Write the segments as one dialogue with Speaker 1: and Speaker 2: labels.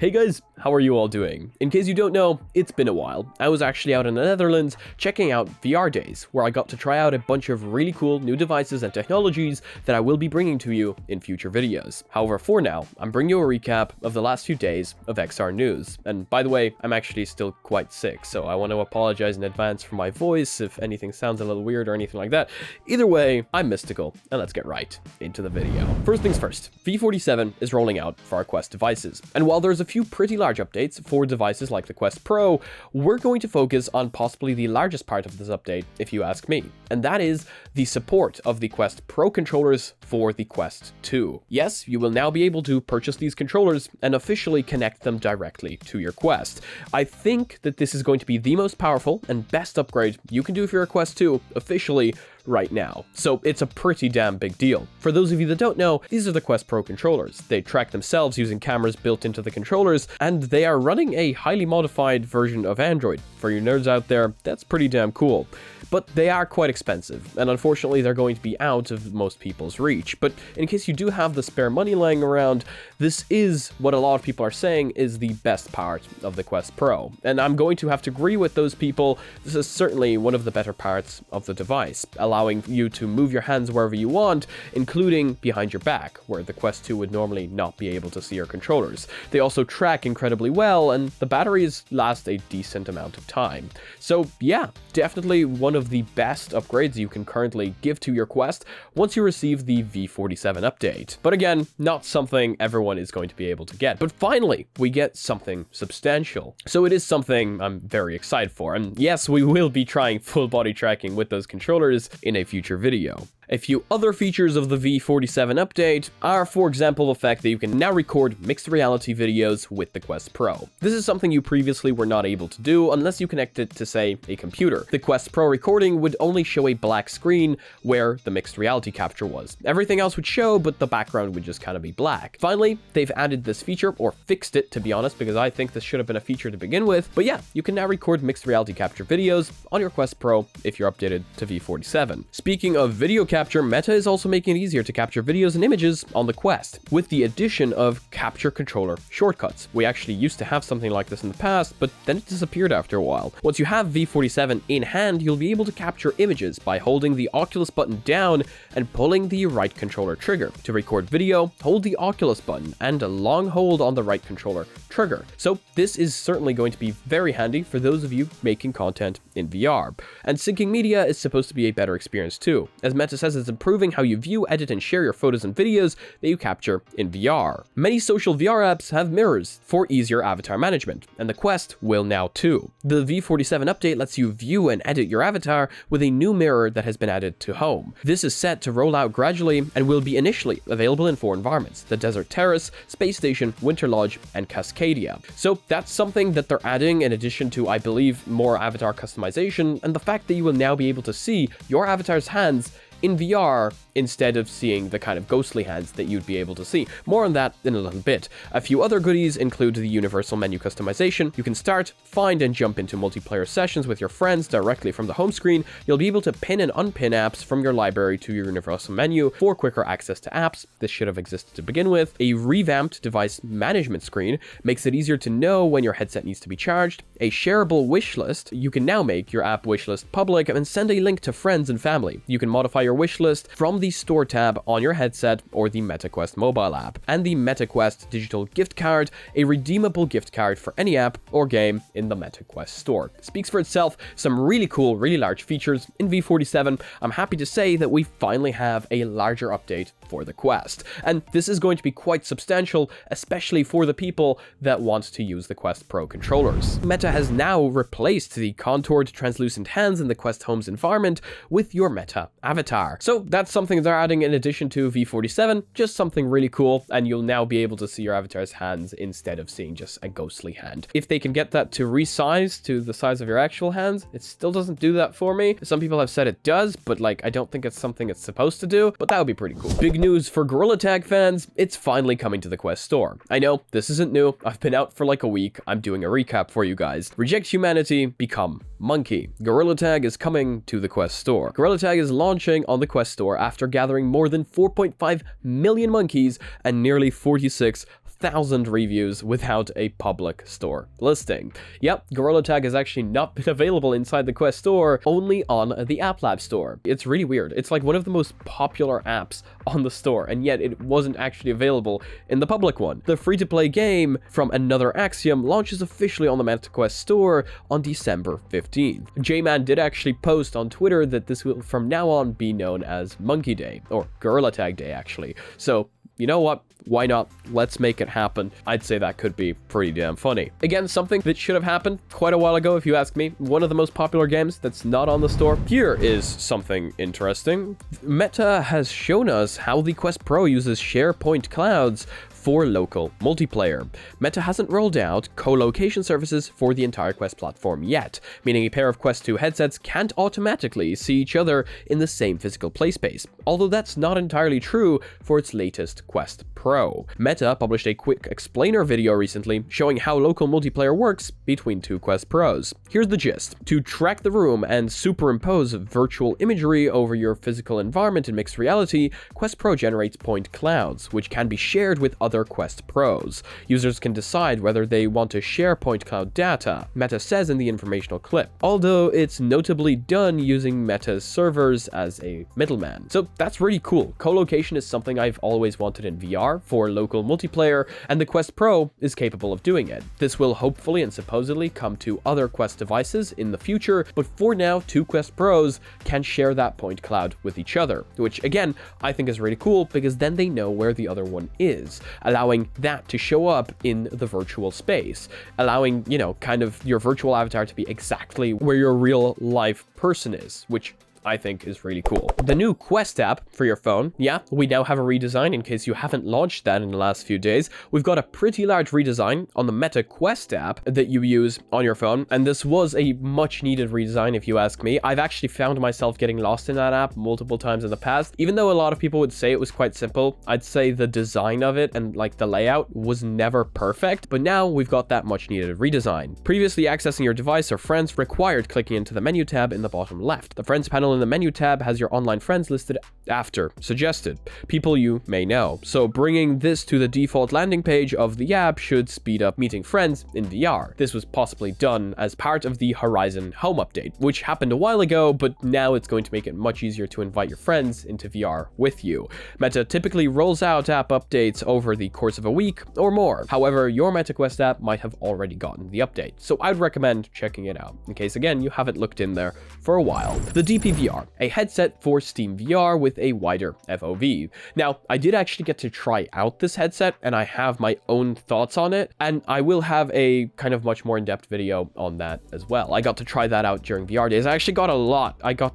Speaker 1: Hey guys, how are you all doing? In case you don't know, it's been a while. I was actually out in the Netherlands checking out VRDays, where I got to try out a bunch of really cool new devices and technologies that I will be bringing to you in future videos. However, for now, I'm bringing you a recap of the last few days of XR news. And by the way, I'm actually still quite sick, so I want to apologize in advance for my voice if anything sounds a little weird or anything like that. Either way, I'm Mysticle, and let's get right into the video. First things first, V47 is rolling out for our Quest devices. And while there's a few pretty large updates for devices like the Quest Pro, we're going to focus on possibly the largest part of this update, if you ask me. And that is the support of the Quest Pro controllers for the Quest 2. Yes, you will now be able to purchase these controllers and officially connect them directly to your Quest. I think that this is going to be the most powerful and best upgrade you can do for your Quest 2 officially right now. So it's a pretty damn big deal. For those of you that don't know, these are the Quest Pro controllers. They track themselves using cameras built into the controllers, and they are running a highly modified version of Android. For you nerds out there, that's pretty damn cool. But they are quite expensive, and unfortunately they're going to be out of most people's reach. But in case you do have the spare money lying around, this is what a lot of people are saying is the best part of the Quest Pro. And I'm going to have to agree with those people. This is certainly one of the better parts of the device, allowing you to move your hands wherever you want, including behind your back, where the Quest 2 would normally not be able to see your controllers. They also track incredibly well, and the batteries last a decent amount of time. So yeah, definitely one of the best upgrades you can currently give to your Quest once you receive the V47 update. But again, not something everyone is going to be able to get. But finally, we get something substantial. So it is something I'm very excited for. And yes, we will be trying full body tracking with those controllers in a future video. A few other features of the V47 update are, for example, the fact that you can now record mixed reality videos with the Quest Pro. This is something you previously were not able to do unless you connected to, say, a computer. The Quest Pro recording would only show a black screen where the mixed reality capture was. Everything else would show, but the background would just kind of be black. Finally, they've added this feature, or fixed it, to be honest, because I think this should have been a feature to begin with. But yeah, you can now record mixed reality capture videos on your Quest Pro if you're updated to V47. Speaking of video capture, Meta is also making it easier to capture videos and images on the Quest, with the addition of capture controller shortcuts. We actually used to have something like this in the past, but then it disappeared after a while. Once you have V47 in hand, you'll be able to capture images by holding the Oculus button down and pulling the right controller trigger. To record video, hold the Oculus button and a long hold on the right controller trigger. So this is certainly going to be very handy for those of you making content in VR. And syncing media is supposed to be a better experience too. As Meta says, it's improving how you view, edit, and share your photos and videos that you capture in VR. Many social VR apps have mirrors for easier avatar management, and the Quest will now too. The V47 update lets you view and edit your avatar with a new mirror that has been added to Home. This is set to roll out gradually and will be initially available in 4 environments: the Desert Terrace, Space Station, Winter Lodge, and Cascadia. So that's something that they're adding in addition to, I believe, more avatar customization, and the fact that you will now be able to see your avatar's hands in VR instead of seeing the kind of ghostly hands that you'd be able to see. More on that in a little bit. A few other goodies include the universal menu customization. You can start, find, and jump into multiplayer sessions with your friends directly from the home screen. You'll be able to pin and unpin apps from your library to your universal menu for quicker access to apps. This should have existed to begin with. A revamped device management screen makes it easier to know when your headset needs to be charged. A shareable wish list. You can now make your app wish list public and send a link to friends and family. You can modify your wish list from the store tab on your headset or the MetaQuest mobile app. And the MetaQuest digital gift card, a redeemable gift card for any app or game in the MetaQuest store. Speaks for itself. Some really cool, really large features in V47. I'm happy to say that we finally have a larger update for the Quest. And this is going to be quite substantial, especially for the people that want to use the Quest Pro controllers. Meta has now replaced the contoured translucent hands in the Quest Home's environment with your Meta avatar. So that's something they're adding in addition to V47, just something really cool, and you'll now be able to see your avatar's hands instead of seeing just a ghostly hand. If they can get that to resize to the size of your actual hands, it still doesn't do that for me. Some people have said it does, but like, I don't think it's something it's supposed to do, but that would be pretty cool. Big news for Gorilla Tag fans, it's finally coming to the Quest store. I know, this isn't new. I've been out for like a week. I'm doing a recap for you guys. Reject humanity, become monkey. Gorilla Tag is coming to the Quest store. Gorilla Tag is launching on the Quest store after gathering more than 4.5 million monkeys and nearly 46 1,000 reviews without a public store listing. Yep, Gorilla Tag has actually not been available inside the Quest store, only on the App Lab store. It's really weird. It's like one of the most popular apps on the store, and yet it wasn't actually available in the public one. The free-to-play game From Another Axiom launches officially on the MetaQuest store on December 15th. J-Man did actually post on Twitter that this will from now on be known as Monkey Day, or Gorilla Tag Day actually. So, you know what? Why not? Let's make it happen. I'd say that could be pretty damn funny. Again, something that should have happened quite a while ago, if you ask me. One of the most popular games that's not on the store. Here is something interesting. Meta has shown us how the Quest Pro uses SharePoint clouds for local multiplayer. Meta hasn't rolled out co-location services for the entire Quest platform yet, meaning a pair of Quest 2 headsets can't automatically see each other in the same physical play space, although that's not entirely true for its latest Quest Pro. Meta published a quick explainer video recently showing how local multiplayer works between two Quest Pros. Here's the gist. To track the room and superimpose virtual imagery over your physical environment in mixed reality, Quest Pro generates point clouds, which can be shared with other Quest Pros. Users can decide whether they want to share point cloud data, Meta says in the informational clip, although it's notably done using Meta's servers as a middleman. So that's really cool. Co-location is something I've always wanted in VR for local multiplayer, and the Quest Pro is capable of doing it. This will hopefully and supposedly come to other Quest devices in the future, but for now, two Quest Pros can share that point cloud with each other, which again, I think is really cool because then they know where the other one is, allowing that to show up in the virtual space, allowing, you know, kind of your virtual avatar to be exactly where your real life person is, which I think is really cool. The new Quest app for your phone, yeah, we now have a redesign in case you haven't launched that in the last few days. We've got a pretty large redesign on the Meta Quest app that you use on your phone, and this was a much needed redesign if you ask me. I've actually found myself getting lost in that app multiple times in the past. Even though a lot of people would say it was quite simple, I'd say the design of it and like the layout was never perfect, but now we've got that much needed redesign. Previously, accessing your device or friends required clicking into the menu tab in the bottom left. The Friends panel in the menu tab has your online friends listed after suggested, people you may know. So bringing this to the default landing page of the app should speed up meeting friends in VR. This was possibly done as part of the Horizon Home update, which happened a while ago, but now it's going to make it much easier to invite your friends into VR with you. Meta typically rolls out app updates over the course of a week or more. However, your MetaQuest app might have already gotten the update, so I'd recommend checking it out, in case again you haven't looked in there for a while. The DPVR, a headset for SteamVR with a wider FOV. Now, I did actually get to try out this headset, and I have my own thoughts on it, and I will have a kind of much more in-depth video on that as well. I got to try that out during VRDays. I actually got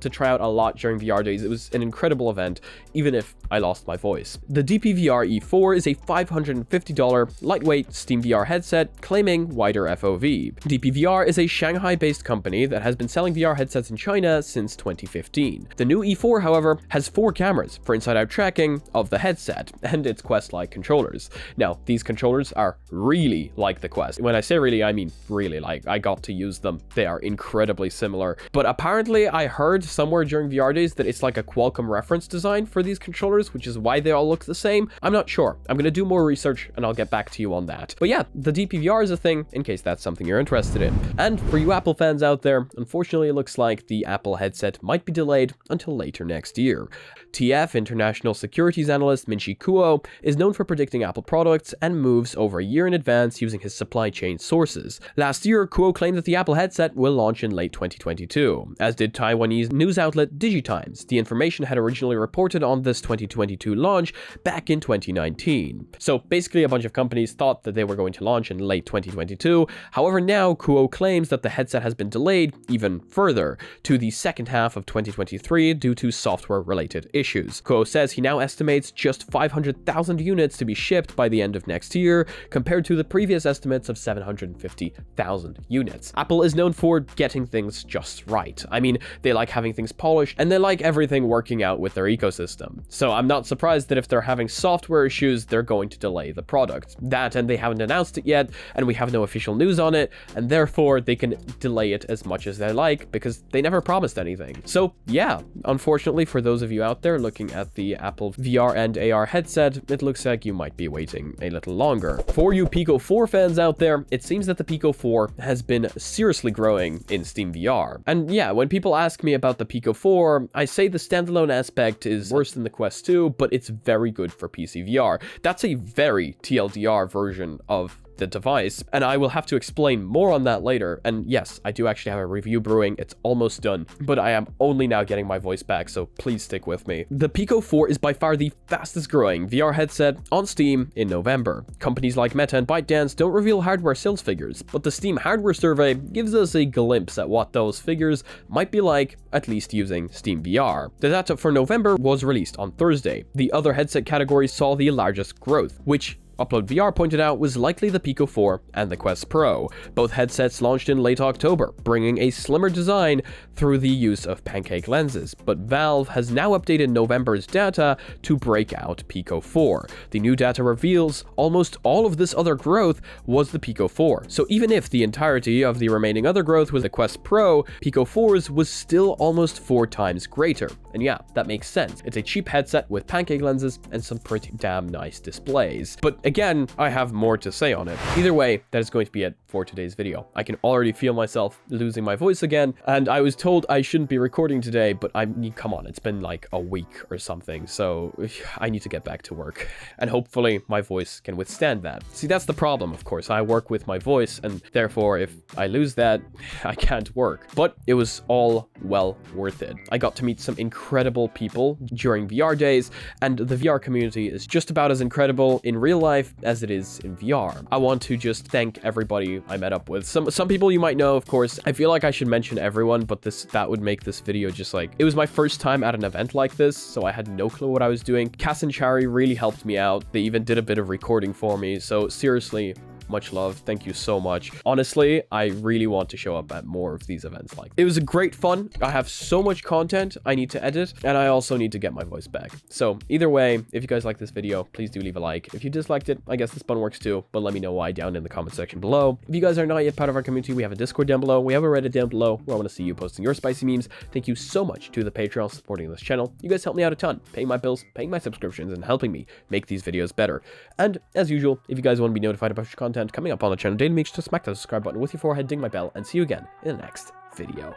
Speaker 1: to try out a lot during VRDays. It was an incredible event, even if I lost my voice. The DPVR E4 is a $550 lightweight SteamVR headset claiming wider FOV. DPVR is a Shanghai-based company that has been selling VR headsets in China since 2015. The new E4, however, has 4 cameras for inside-out tracking of the headset and its Quest-like controllers. Now, these controllers are really like the Quest. When I say really, I mean really like. I got to use them. They are incredibly similar. But apparently, I heard somewhere during VRDays that it's like a Qualcomm reference design for these controllers, which is why they all look the same. I'm not sure. I'm going to do more research and I'll get back to you on that. But yeah, the DPVR is a thing in case that's something you're interested in. And for you Apple fans out there, unfortunately, it looks like the Apple headset might be delayed until later next year. TF international securities analyst Minchi Kuo is known for predicting Apple products and moves over a year in advance using his supply chain sources. Last year, Kuo claimed that the Apple headset will launch in late 2022, as did Taiwanese news outlet DigiTimes. The information had originally reported on this 2022 launch back in 2019. So basically, a bunch of companies thought that they were going to launch in late 2022. However, now Kuo claims that the headset has been delayed even further to the second half of 2023 due to software-related issues. Kuo says he now estimates just 500,000 units to be shipped by the end of next year, compared to the previous estimates of 750,000 units. Apple is known for getting things just right. I mean, they like having things polished, and they like everything working out with their ecosystem. So I'm not surprised that if they're having software issues, they're going to delay the product. That, and they haven't announced it yet, and we have no official news on it, and therefore they can delay it as much as they like, because they never promised anything. So So yeah, unfortunately for those of you out there looking at the Apple VR and AR headset, it looks like you might be waiting a little longer. For you Pico 4 fans out there, it seems that the Pico 4 has been seriously growing in SteamVR. And yeah, when people ask me about the Pico 4, I say the standalone aspect is worse than the Quest 2, but it's very good for PC VR. That's a very TLDR version of the device, and I will have to explain more on that later. And yes, I do actually have a review brewing. It's almost done, but I am only now getting my voice back, so please stick with me. The Pico 4 is by far the fastest growing VR headset on Steam in November. Companies like Meta and ByteDance don't reveal hardware sales figures, but the Steam hardware survey gives us a glimpse at what those figures might be like, at least using SteamVR. The data for November was released on Thursday. The other headset categories saw the largest growth, which Upload VR pointed out was likely the Pico 4 and the Quest Pro. Both headsets launched in late October, bringing a slimmer design through the use of pancake lenses, but Valve has now updated November's data to break out Pico 4. The new data reveals almost all of this other growth was the Pico 4, so even if the entirety of the remaining other growth was the Quest Pro, Pico 4's was still almost 4 times greater. And yeah, that makes sense. It's a cheap headset with pancake lenses and some pretty damn nice displays. But again, I have more to say on it. Either way, that is going to be it for today's video. I can already feel myself losing my voice again, and I was told I shouldn't be recording today, but come on, it's been like a week or something, so I need to get back to work. And hopefully my voice can withstand that. See, that's the problem, of course. I work with my voice, and therefore if I lose that, I can't work. But it was all well worth it. I got to meet some incredible people during VRDays, and the VR community is just about as incredible in real life as it is in VR. I want to just thank everybody I met up with. Some people you might know, of course. I feel like I should mention everyone, but that would make this video just like, it was my first time at an event like this, so I had no clue what I was doing. Cass and Chari really helped me out. They even did a bit of recording for me, so seriously, much love. Thank you so much. Honestly, I really want to show up at more of these events like this. It was a great fun. I have so much content I need to edit, and I also need to get my voice back. So either way, if you guys like this video, please do leave a like. If you disliked it, I guess this bun works too, but let me know why down in the comment section below. If you guys are not yet part of our community, we have a Discord down below. We have a Reddit down below where I want to see you posting your spicy memes. Thank you so much to the Patreon supporting this channel. You guys help me out a ton, paying my bills, paying my subscriptions, and helping me make these videos better. And as usual, if you guys want to be notified about your content coming up on the channel daily, make sure to smack that subscribe button with your forehead, ding my bell, and see you again in the next video.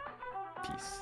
Speaker 1: Peace.